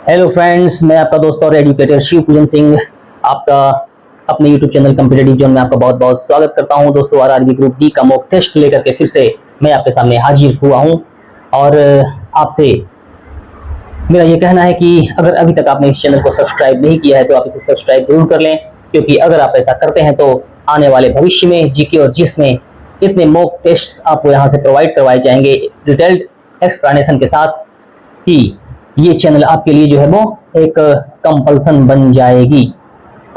Hello friends, मैं आपका दोस्त और एजुकेटर शिव पूजन सिंह आपका अपने यूट्यूब चैनल कॉम्पिटिटिव जोन में आपका बहुत बहुत स्वागत करता हूं। दोस्तों, आरआरबी ग्रुप डी का मॉक टेस्ट लेकर के फिर से मैं आपके सामने हाजिर हुआ हूं और आपसे मेरा ये कहना है कि अगर अभी तक आपने इस चैनल को सब्सक्राइब नहीं किया है तो आप इसे सब्सक्राइब जरूर कर लें, क्योंकि अगर आप ऐसा करते हैं तो आने वाले भविष्य में जीके और जिस में इतने मॉक टेस्ट आपको यहाँ से प्रोवाइड करवाए जाएंगे डिटेल्ड एक्सप्लेनेशन के साथ कि ये चैनल आपके लिए जो है वो एक कंपल्सन बन जाएगी।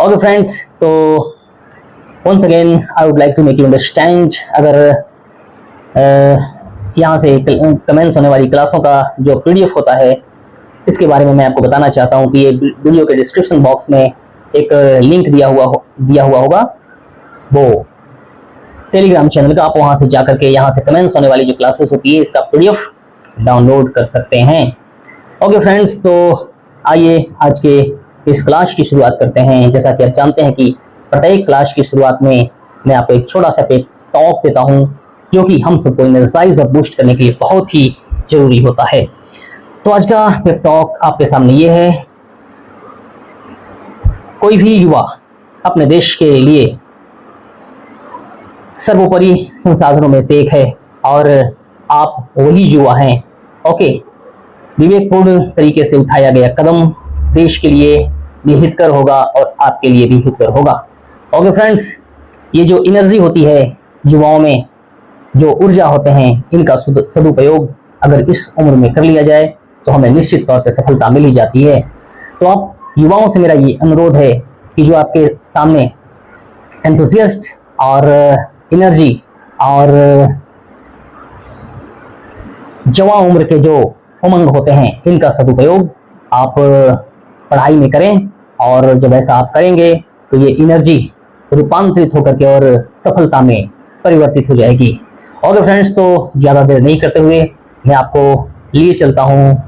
ओके फ्रेंड्स, तो once again I would like to make you understand, अगर यहाँ से कमेंट्स होने वाली क्लासों का जो पीडीएफ होता है इसके बारे में मैं आपको बताना चाहता हूँ कि ये वीडियो के डिस्क्रिप्शन बॉक्स में एक लिंक दिया हुआ होगा, वो टेलीग्राम चैनल का। आप वहाँ से जाकर के यहाँ से कमेंट्स होने वाली जो क्लासेस होती है इसका पीडीएफ डाउनलोड कर सकते हैं। ओके फ्रेंड्स, तो आइए आज के इस क्लास की शुरुआत करते हैं। जैसा कि आप जानते हैं कि प्रत्येक क्लास की शुरुआत में मैं आपको एक छोटा सा पेप टॉक देता हूं, जो कि हम सबको एनर्जाइज और बूस्ट करने के लिए बहुत ही जरूरी होता है। तो आज का पेप टॉक आपके सामने ये है, कोई भी युवा अपने देश के लिए सर्वोपरि संसाधनों में से एक है और आप वही युवा हैं। ओके, विवेकपूर्ण तरीके से उठाया गया कदम देश के लिए भी हितकर होगा और आपके लिए भी हितकर होगा। ओके फ्रेंड्स, ये जो एनर्जी होती है युवाओं में, जो ऊर्जा होते हैं, इनका सदुपयोग अगर इस उम्र में कर लिया जाए तो हमें निश्चित तौर पर सफलता मिल ही जाती है। तो आप युवाओं से मेरा ये अनुरोध है कि जो आपके सामने एंथुसियास्ट और एनर्जी और जवान उम्र के जो उमंग होते हैं, इनका सदुपयोग आप पढ़ाई में करें, और जब ऐसा आप करेंगे तो ये एनर्जी रूपांतरित होकर के और सफलता में परिवर्तित हो जाएगी। ओके फ्रेंड्स, तो ज़्यादा देर नहीं करते हुए मैं आपको लिए चलता हूँ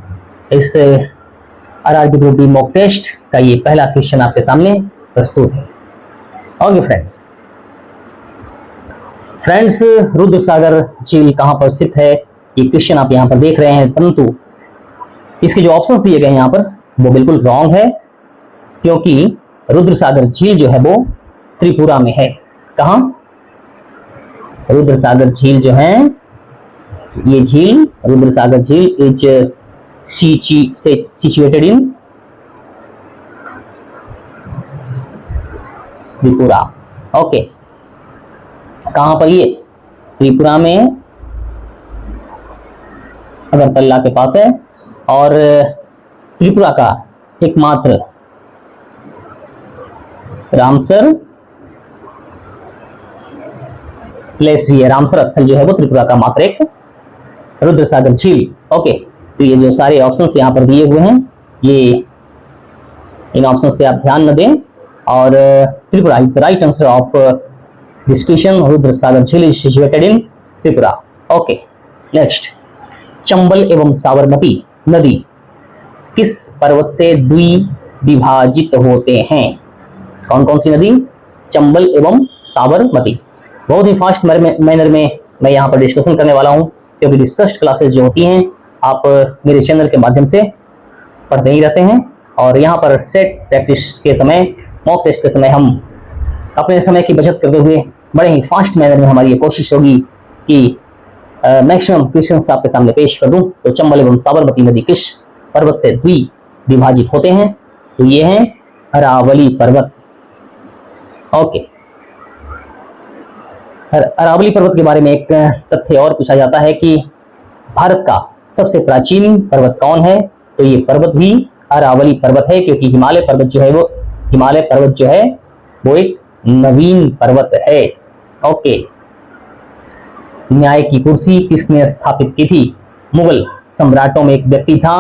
इस RRB group D mock test का ये पहला क्वेश्चन आपके सामने प्रस्तुत है। ओके फ्रेंड्स, रुद्रसागर झील कहाँ पर स्थित है, ये क्वेश्चन आप यहाँ पर देख रहे हैं, परंतु इसके जो ऑप्शंस दिए गए हैं यहाँ पर वो बिल्कुल रॉन्ग है, क्योंकि रुद्रसागर झील जो है वो त्रिपुरा में है। कहाँ? रुद्रसागर झील जो है, ये झील रुद्रसागर झील is situated in Tripura. Okay, कहाँ पर? ये त्रिपुरा में अगरतला के पास है, और त्रिपुरा का एकमात्र रामसर प्लेस भी है। रामसर स्थल जो है वो त्रिपुरा का मात्र एक रुद्रसागर झील। ओके, तो ये जो सारे ऑप्शंस यहाँ पर दिए हुए हैं, ये इन ऑप्शंस पे आप ध्यान न दें, और Tripura is the right answer of this question. Rudrasagar झील is situated in Tripura. Okay, next, Chambal एवं साबरमती नदी किस पर्वत से द्विविभाजित होते हैं? कौन कौन सी नदी? चंबल एवं साबरमती। बहुत ही फास्ट मैनर में मैं यहाँ पर डिस्कशन करने वाला हूँ, क्योंकि डिस्कस्ड क्लासेस जो होती हैं आप मेरे चैनल के माध्यम से पढ़ते ही रहते हैं, और यहाँ पर सेट प्रैक्टिस के समय, मॉक टेस्ट के समय हम अपने समय की बचत करते हुए बड़े ही फास्ट मैनर में हमारी ये कोशिश होगी कि मैक्सिमम क्वेश्चंस आपके सामने पेश कर दूं। तो चंबल एवं साबरमती नदी किस पर्वत से द्विविभाजित होते हैं? तो ये हैं अरावली पर्वत। ओके, अरावली पर्वत के बारे में एक तथ्य और पूछा जाता है कि भारत का सबसे प्राचीन पर्वत कौन है? तो ये पर्वत भी अरावली पर्वत है, क्योंकि हिमालय पर्वत जो है वो एक नवीन पर्वत है। ओके, न्याय की कुर्सी किसने स्थापित की थी? मुगल सम्राटों में एक व्यक्ति था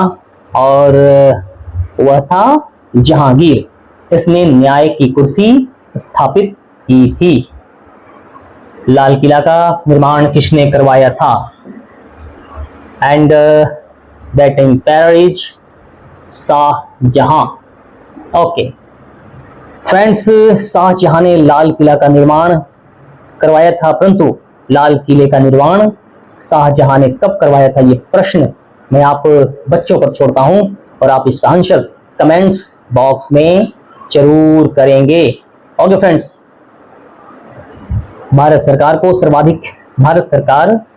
और वह था जहांगीर। इसने न्याय की कुर्सी स्थापित की थी। लाल किला का निर्माण किसने करवाया था? And that empire is Shahjahan. Okay friends, Shahjahan ने लाल किला का निर्माण करवाया था, परंतु लाल किले का निर्माण शाहजहां ने कब करवाया था, ये प्रश्न मैं आप बच्चों पर छोड़ता हूं। और आप इसका आंसर कमेंट्स बॉक्स में जरूर करेंगे। ओके फ्रेंड्स, भारत सरकार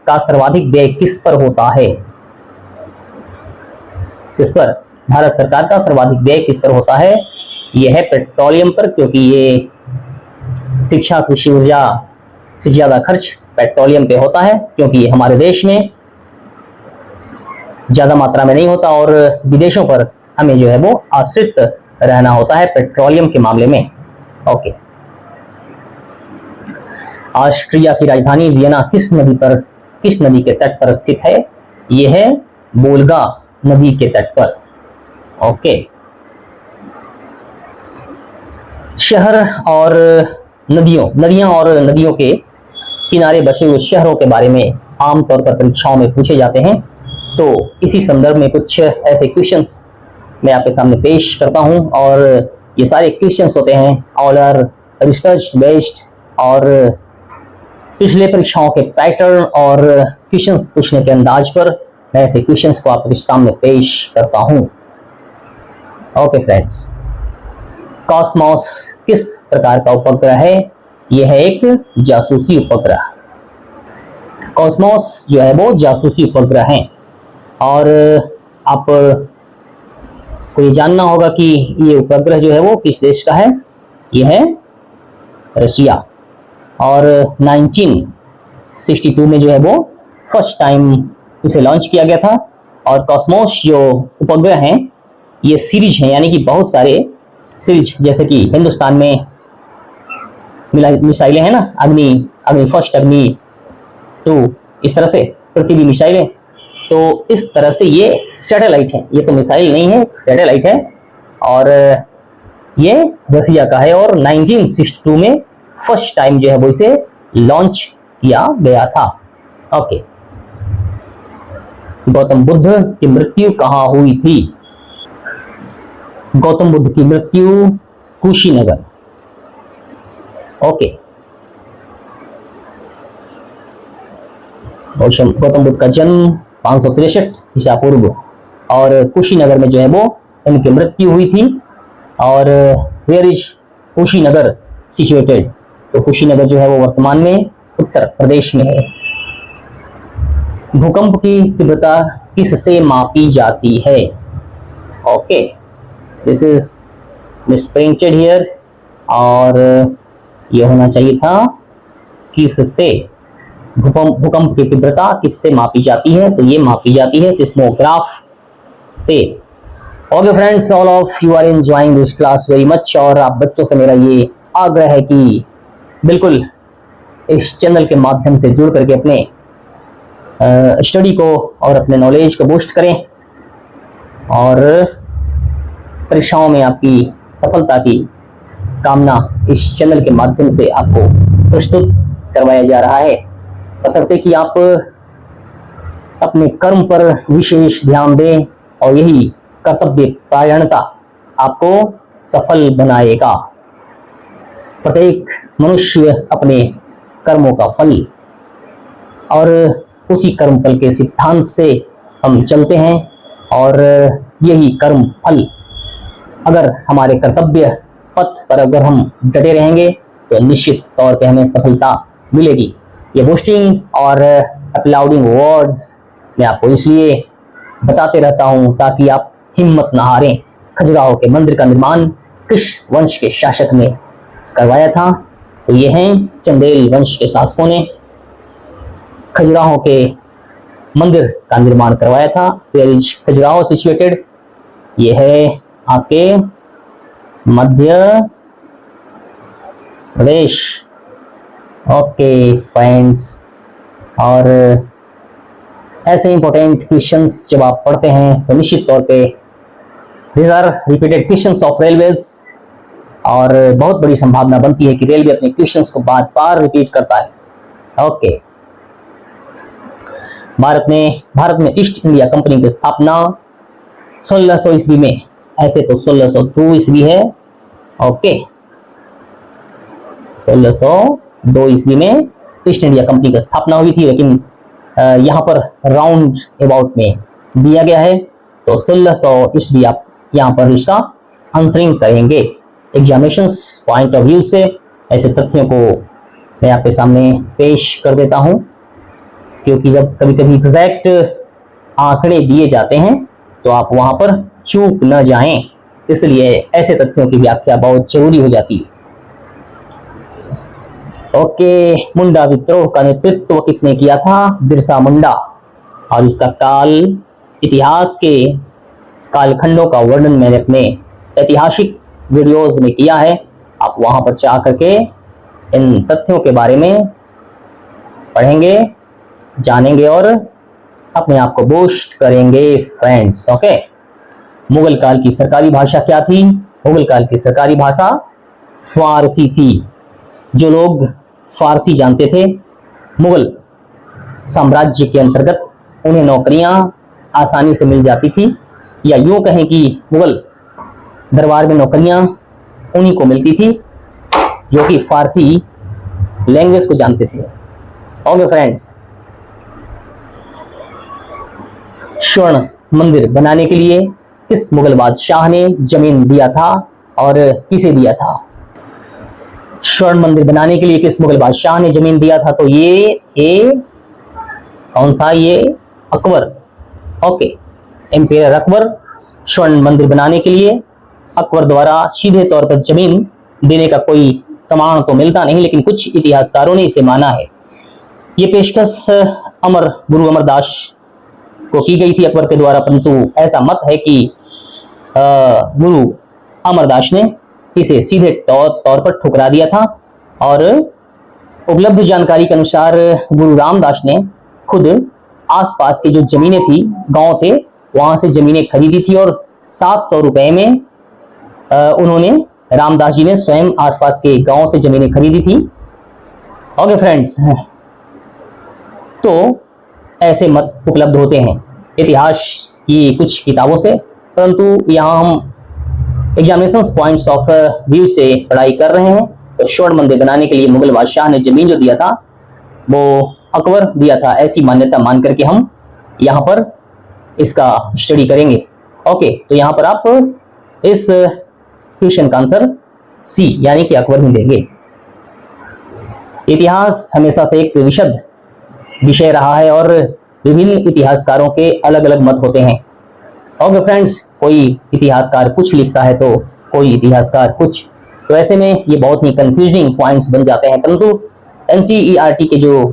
का सर्वाधिक व्यय किस पर होता है? किस पर? भारत सरकार का सर्वाधिक व्यय किस पर होता है? यह है पेट्रोलियम पर, क्योंकि ये शिक्षा, कृषि, ऊर्जा से ज्यादा खर्च पेट्रोलियम पे होता है, क्योंकि ये हमारे देश में ज्यादा मात्रा में नहीं होता और विदेशों पर हमें जो है वो आश्रित रहना होता है पेट्रोलियम के मामले में। ओके, ऑस्ट्रिया की राजधानी वियना किस नदी के तट पर स्थित है? यह है वोल्गा नदी के तट पर। ओके, शहर और नदियां और नदियों के किनारे बसे हुए शहरों के बारे में आमतौर पर परीक्षाओं में पूछे जाते हैं। तो इसी संदर्भ में कुछ ऐसे क्वेश्चंस मैं आपके सामने पेश करता हूं, और ये सारे क्वेश्चंस होते हैं ऑल आर रिसर्च बेस्ड, और पिछले परीक्षाओं के पैटर्न और क्वेश्चंस पूछने के अंदाज पर मैं ऐसे क्वेश्चंस को आपके सामने पेश करता हूं। ओके फ्रेंड्स, कॉस्मोस किस प्रकार का उपग्रह है? यह है एक जासूसी उपग्रह। कॉस्मोस जो है वो जासूसी उपग्रह है, और आप को ये जानना होगा कि ये उपग्रह जो है वो किस देश का है। यह है रशिया, और 1962 में जो है वो फर्स्ट टाइम इसे लॉन्च किया गया था। और कॉस्मोस जो उपग्रह हैं ये सीरीज हैं, यानी कि बहुत सारे सीरीज, जैसे कि हिंदुस्तान में मिसाइलें हैं ना, अग्नि फर्स्ट, अग्नि 2, इस तरह से पृथ्वी मिसाइलें, तो इस तरह से ये सैटेलाइट है। ये तो मिसाइल नहीं है, सैटेलाइट है, और ये रसिया का है, और 1962 में फर्स्ट टाइम जो है वो इसे लॉन्च किया गया था। ओके, गौतम बुद्ध की मृत्यु कहाँ हुई थी? गौतम बुद्ध की मृत्यु कुशीनगर। ओके, गौतम बुद्ध का जन्म 563 ईसा पूर्व और कुशीनगर में जो है वो इनकी मृत्यु हुई थी। और वेयर इज कुशीनगर सिचुएटेड? तो कुशीनगर जो है वो वर्तमान में उत्तर प्रदेश में है। भूकंप की तीव्रता किससे मापी जाती है? ओके, दिस इज मिसप्रिंटेड हियर, और ये होना चाहिए था किससे। भूकंप की तीव्रता किससे मापी जाती है? तो ये मापी जाती है सिस्मोग्राफ से। Okay friends, all of you are enjoying this class very much, और आप बच्चों से मेरा ये आग्रह है कि बिल्कुल इस चैनल के माध्यम से जुड़ करके अपने स्टडी को और अपने नॉलेज को बूस्ट करें, और परीक्षाओं में आपकी सफलता की कामना इस चैनल के माध्यम से आपको प्रस्तुत करवाया जा रहा है। बशर्ते कि आप अपने कर्म पर विशेष ध्यान दें, और यही कर्तव्य परायणता आपको सफल बनाएगा। प्रत्येक मनुष्य अपने कर्मों का फल, और उसी कर्म फल के सिद्धांत से हम चलते हैं, और यही कर्म फल, अगर हमारे कर्तव्य पथ पर अगर हम डटे रहेंगे तो निश्चित तौर पे हमें सफलता मिलेगी। ये बूस्टिंग और अपलाउडिंग वर्ड्स मैं आपको इसलिए बताते रहता हूं ताकि आप हिम्मत न हारें। खजुराहो के मंदिर का निर्माण किस वंश के शासक ने करवाया था? तो ये हैं चंदेल वंश के शासकों ने खजुराहो के मंदिर का निर्माण करवाया था। Where is Khajuraho situated? ये है आपके मध्य प्रदेश। ओके फ्रेंड्स, और ऐसे इंपॉर्टेंट क्वेश्चंस जब आप पढ़ते हैं तो निश्चित तौर पे these are repeated questions of railways, और बहुत बड़ी संभावना बनती है कि रेलवे अपने क्वेश्चंस को बार बार रिपीट करता है। ओके, भारत में ईस्ट इंडिया कंपनी की स्थापना 1600 ईस्वी में, ऐसे तो 1602 ईस्वी है। ओके, 1602 ईस्वी में ईस्ट इंडिया कंपनी की स्थापना हुई थी, लेकिन यहाँ पर राउंड अबाउट में दिया गया है तो 1600 ईस्वी आप यहाँ पर इसका आंसरिंग करेंगे। एग्जामिनेशंस पॉइंट ऑफ व्यू से ऐसे तथ्यों को मैं आपके सामने पेश कर देता हूं, क्योंकि जब कभी कभी एग्जैक्ट आंकड़े दिए जाते हैं तो आप वहां पर चूक न जाएं, इसलिए ऐसे तथ्यों की व्याख्या बहुत जरूरी हो जाती है। ओके, मुंडा विद्रोह का नेतृत्व किसने किया था? बिरसा मुंडा। और इसका काल, इतिहास के कालखंडों का वर्णन मैंने अपने ऐतिहासिक वीडियोस में किया है, आप वहां पर जा करके इन तथ्यों के बारे में पढ़ेंगे, जानेंगे और अपने आप को बूस्ट करेंगे फ्रेंड्स। ओके, मुगल काल की सरकारी भाषा क्या थी? मुगल काल की सरकारी भाषा फारसी थी। जो लोग फारसी जानते थे, मुगल साम्राज्य के अंतर्गत उन्हें नौकरियां आसानी से मिल जाती थी, या यूं कहें कि मुगल दरबार में नौकरियां उन्हीं को मिलती थी जो कि फारसी लैंग्वेज को जानते थे। ओके फ्रेंड्स, स्वर्ण मंदिर बनाने के लिए किस मुगल बादशाह ने जमीन दिया था और किसे दिया था? स्वर्ण मंदिर बनाने के लिए किस मुगल बादशाह ने जमीन दिया था? तो ये कौन सा? ये अकबर। ओके, एम्पेयर अकबर स्वर्ण मंदिर बनाने के लिए अकबर द्वारा सीधे तौर पर जमीन देने का कोई प्रमाण तो मिलता नहीं, लेकिन कुछ इतिहासकारों ने इसे माना है। ये पेशकश गुरु अमरदास को की गई थी अकबर के द्वारा, परंतु ऐसा मत है कि गुरु अमरदास ने इसे सीधे तौर पर ठुकरा दिया था। और उपलब्ध जानकारी के अनुसार गुरु रामदास ने खुद आसपास की जो जमीनें थी, गांव थे, वहां से जमीनें खरीदी थी और 700 रुपए में उन्होंने, रामदास जी ने स्वयं आसपास के गांव से जमीनें खरीदी थी। ओके फ्रेंड्स, तो ऐसे मत उपलब्ध होते हैं इतिहास की कुछ किताबों से, परंतु यहाँ हम एग्जामिनेशन पॉइंट्स ऑफ व्यू से पढ़ाई कर रहे हैं। तो स्वर्ण मंदिर बनाने के लिए मुगल बादशाह ने जमीन जो दिया था वो अकबर दिया था, ऐसी मान्यता मान करके हम यहाँ पर इसका स्टडी करेंगे। ओके, तो यहाँ पर आप इस क्वेश्चन का आंसर सी यानी कि अकबर ही देंगे। इतिहास हमेशा से एक विशद विषय रहा है और विभिन्न इतिहासकारों के अलग अलग मत होते हैं। ओके फ्रेंड्स, कोई इतिहासकार कुछ लिखता है तो कोई इतिहासकार कुछ, तो ऐसे में ये बहुत ही कंफ्यूजिंग पॉइंट्स बन जाते हैं। परंतु एनसीईआरटी के जो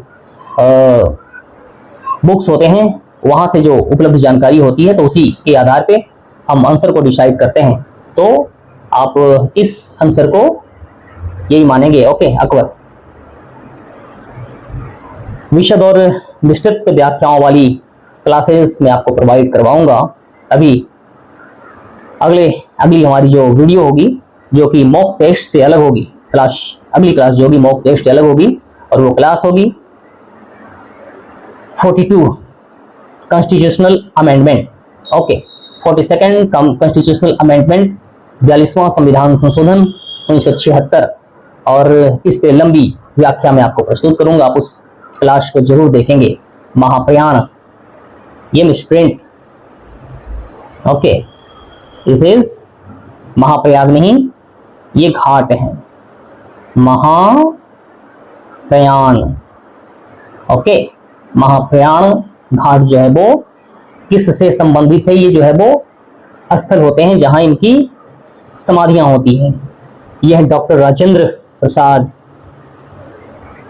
बुक्स होते हैं वहां से जो उपलब्ध जानकारी होती है तो उसी के आधार पे हम आंसर को डिसाइड करते हैं। तो आप इस आंसर को यही मानेंगे। ओके, अकबर। विशद और विस्तृत व्याख्याओं वाली क्लासेस मैं आपको प्रोवाइड करवाऊंगा। अभी अगली हमारी जो वीडियो होगी, जो कि मॉक टेस्ट से अलग होगी, अगली क्लास जो होगी मॉक टेस्ट से अलग होगी, और वो क्लास होगी 42 constitutional amendment. Okay, 42nd constitutional amendment, 42वां संविधान संशोधन 1976, और इस पे लंबी व्याख्या मैं आपको प्रस्तुत करूंगा। आप उस क्लास को जरूर देखेंगे। महाप्रयाण, ये मिसप्रिंट। ओके, दिस इज महाप्रयाग नहीं, ये घाट है, महाप्रयाण। ओके, महाप्रयाण घाट जो है वो किससे संबंधित है? ये जो है वो स्थल होते हैं जहां इनकी समाधियां होती हैं। यह doctor Rajendra Prasad,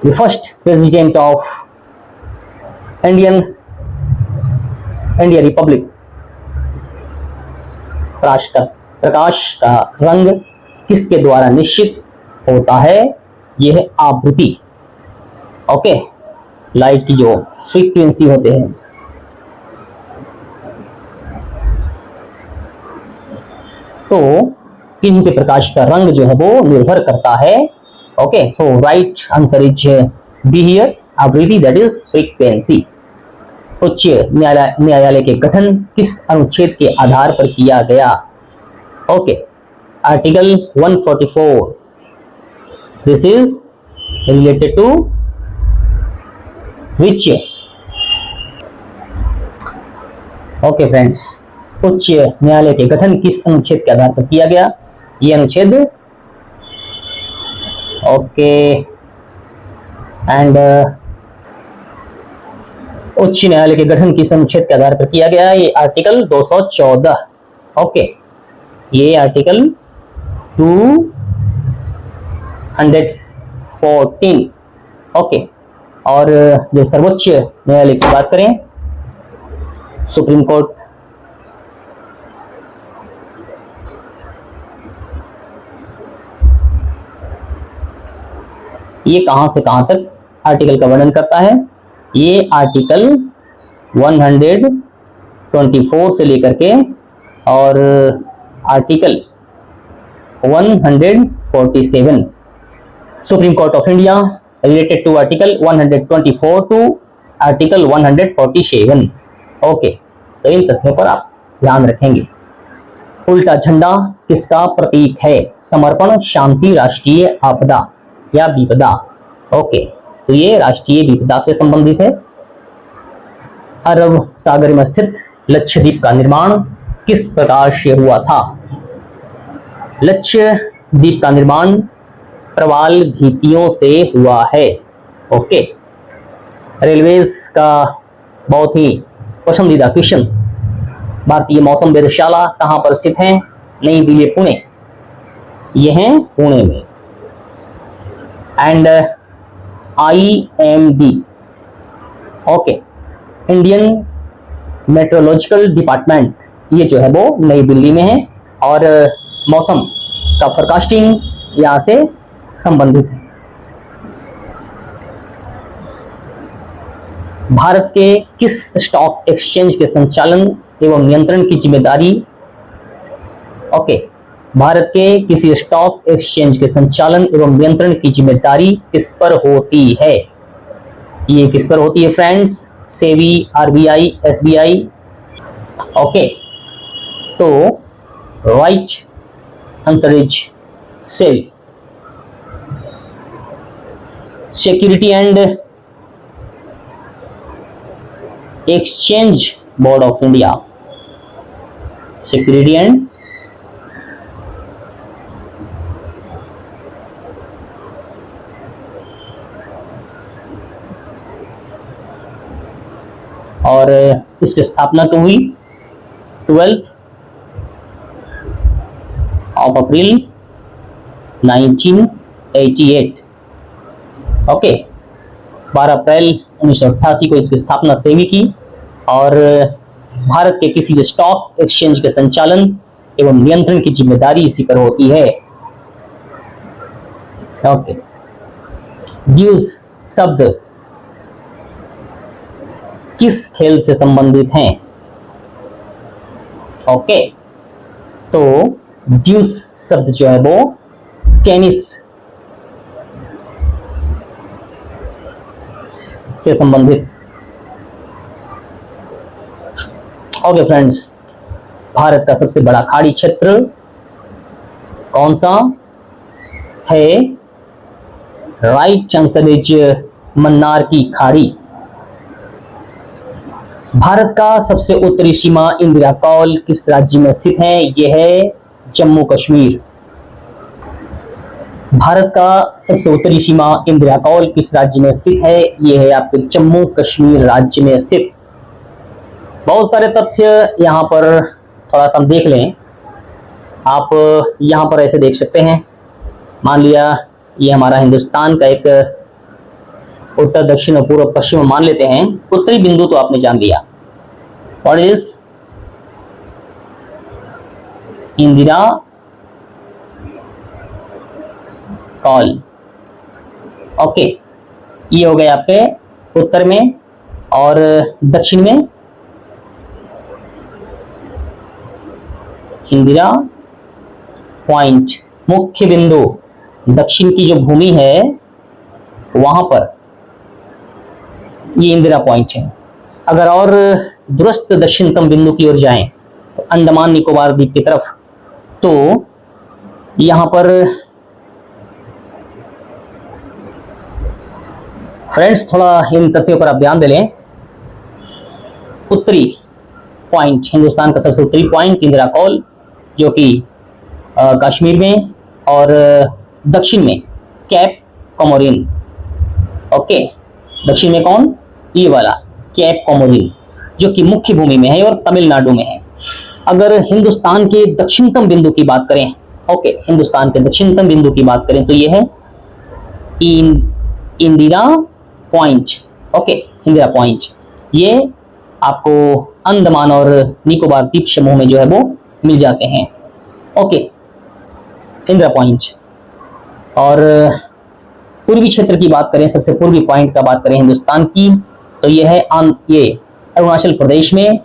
the first president of India republic, प्रकाश का रंग किसके द्वारा निश्चित होता है? यह आवृत्ति। ओके, लाइट की जो फ्रीक्वेंसी होते हैं। तो किन्हीं पे प्रकाश का रंग जो है वो निर्भर करता है। Okay, so right answer is be here, आवृत्ति, दैट इज फ्रीक्वेंसी। उच्च न्यायालय के गठन किस अनुच्छेद के आधार पर किया गया? Okay, article 144, this is related to which? Okay friends, उच्च न्यायालय के गठन किस अनुच्छेद के आधार पर किया गया? ये अनुच्छेद ओके एंड उच्च न्यायालय के गठन किस अनुच्छेद के आधार पर किया गया? ये आर्टिकल 214। ओके, ये आर्टिकल 214। ओके, और जो सर्वोच्च न्यायालय की बात करें, सुप्रीम कोर्ट, ये कहां से कहां तक आर्टिकल का वर्णन करता है? ये आर्टिकल 124 से लेकर के और article 147, supreme court of India related to article 124 to article 147। Okay, तो इन तथ्यों पर आप ध्यान रखेंगे। उल्टा झंडा किसका प्रतीक है? समर्पण, शांति, राष्ट्रीय आपदा या विपदा। ओके, तो ये राष्ट्रीय विपदा से संबंधित है। अरब सागर में स्थित लक्षद्वीप का निर्माण किस प्रकार से हुआ था? लक्षद्वीप का निर्माण प्रवाल भित्तियों से हुआ है। ओके, रेलवेज का बहुत ही पसंदीदा क्वेश्चन। भारतीय मौसम वेधशाला कहां पर स्थित है? नई दिल्ली, पुणे। ये है पुणे में। And IMD, okay, Indian meteorological department, ये जो है वो नई दिल्ली में है और मौसम का फोरकास्टिंग यहां से संबंधित है। भारत के किस स्टॉक एक्सचेंज के संचालन एवं नियंत्रण की जिम्मेदारी, ओके, भारत के किसी स्टॉक एक्सचेंज के संचालन एवं नियंत्रण की जिम्मेदारी किस पर होती है? ये किस पर होती है friends? SEBI, RBI, SBI। Okay, तो right answer is SEBI. Security and exchange board of India, security and और इसकी स्थापना तो हुई 12 अप्रैल 1988। ओके, 12 अप्रैल 1988 को इसकी स्थापना सेबी की और भारत के किसी स्टॉक एक्सचेंज के संचालन एवं नियंत्रण की जिम्मेदारी इसी पर होती है। ओके, ड्यूज शब्द किस खेल से संबंधित हैं? ओके, तो ड्यूस शब्द जो है वो टेनिस से संबंधित। ओके फ्रेंड्स, भारत का सबसे बड़ा खाड़ी क्षेत्र कौन सा है? राइट आंसर इज मन्नार की खाड़ी। भारत का सबसे उत्तरी सीमा इंदिरा कौल किस राज्य में स्थित है? यह है जम्मू कश्मीर। भारत का सबसे उत्तरी सीमा इंदिरा कौल किस राज्य में स्थित है? यह है आपके जम्मू कश्मीर राज्य में स्थित। बहुत सारे तथ्य यहाँ पर थोड़ा सा देख लें। आप यहाँ पर ऐसे देख सकते हैं, मान लिया ये हमारा हिंदुस्तान का एक उत्तर, दक्षिण और पूर्व पश्चिम मान लेते हैं। उत्तरी बिंदु तो आपने जान लिया, what is Indira Kaul. Okay, ये हो गए आपके उत्तर में और दक्षिण में इंदिरा पॉइंट, मुख्य बिंदु। दक्षिण की जो भूमि है वहां पर ये इंदिरा पॉइंट है। अगर और दूरस्थ दक्षिणतम बिंदु की ओर जाएं तो अंडमान निकोबार द्वीप की तरफ, तो यहां पर फ्रेंड्स थोड़ा इन तथ्यों पर आप ध्यान दे लें। उत्तरी पॉइंट, हिंदुस्तान का सबसे उत्तरी पॉइंट इंदिरा कॉल, जो कि कश्मीर में, और दक्षिण में कैप कोमोरिन। ओके, दक्षिण में कौन, ये वाला कैप कोमोरिन, जो कि मुख्य भूमि में है और तमिलनाडु में है। अगर हिंदुस्तान के दक्षिणतम बिंदु की बात करें, ओके, हिंदुस्तान के दक्षिणतम बिंदु की बात करें तो ये है Indira point. Okay, Indira point, ये आपको अंडमान और निकोबार द्वीप समूह में जो है वो मिल जाते हैं। Okay, Indira point. और पूर्वी क्षेत्र की बात करें, सबसे पूर्वी पॉइंट का बात करें हिंदुस्तान की, तो ये है ये अरुणाचल प्रदेश में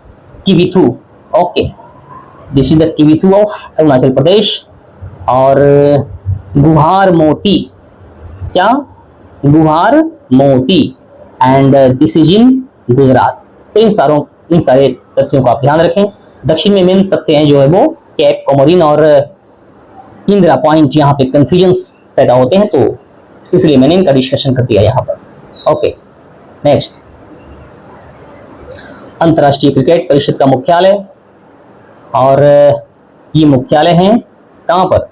किविथु। ओके, दिस इज द किविथु ऑफ अरुणाचल प्रदेश। और गुहार मोती, क्या, गुहार मोती, and this is in Gujarat. तो इन सारे तथ्यों को आप ध्यान रखें। दक्षिण में मेन तथ्य हैं जो है वो कैप कोमोरिन और इंदिरा पॉइंट, यहाँ पे कंफ्यूजन्स पैदा होते हैं, तो इसलिए मैंने इनका डिस्कशन कर दिया यहाँ पर। ओके, नेक्स्ट, अंतर्राष्ट्रीय क्रिकेट परिषद का मुख्यालय, और ये मुख्यालय है कहां पर,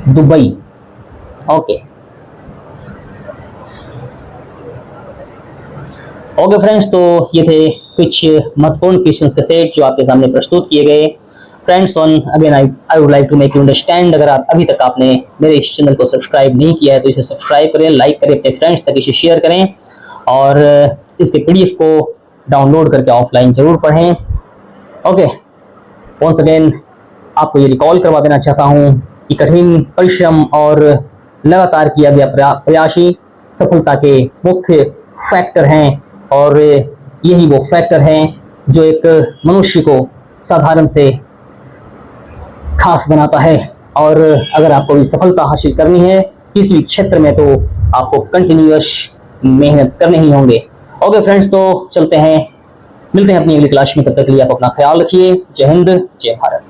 दुबई। ओके, ओके फ्रेंड्स, तो ये थे कुछ महत्वपूर्ण क्वेश्चंस के सेट जो आपके सामने प्रस्तुत किए गए। Friends, on again I would like to make you understand, अगर आप अभी तक आपने मेरे इस चैनल को सब्सक्राइब नहीं किया है तो इसे सब्सक्राइब करें, लाइक करें, अपने फ्रेंड्स तक इसे शेयर करें, और इसके पीडीएफ को डाउनलोड करके ऑफलाइन जरूर पढ़ें। ओके, वंस अगेन आपको ये रिकॉल करवा देना चाहता हूँ कि कठिन परिश्रम और लगातार किया गया प्रयास ही सफलता के मुख्य फैक्टर हैं, और यही वो फैक्टर हैं जो एक मनुष्य को साधारण से खास बनाता है। और अगर आपको भी सफलता हासिल करनी है किसी भी क्षेत्र में, तो आपको कंटिन्यूअस मेहनत करने ही होंगे। ओके फ्रेंड्स, तो चलते हैं, मिलते हैं अपनी अगली क्लास में। तब तक के लिए आप अपना ख्याल रखिए। जय हिंद, जय भारत।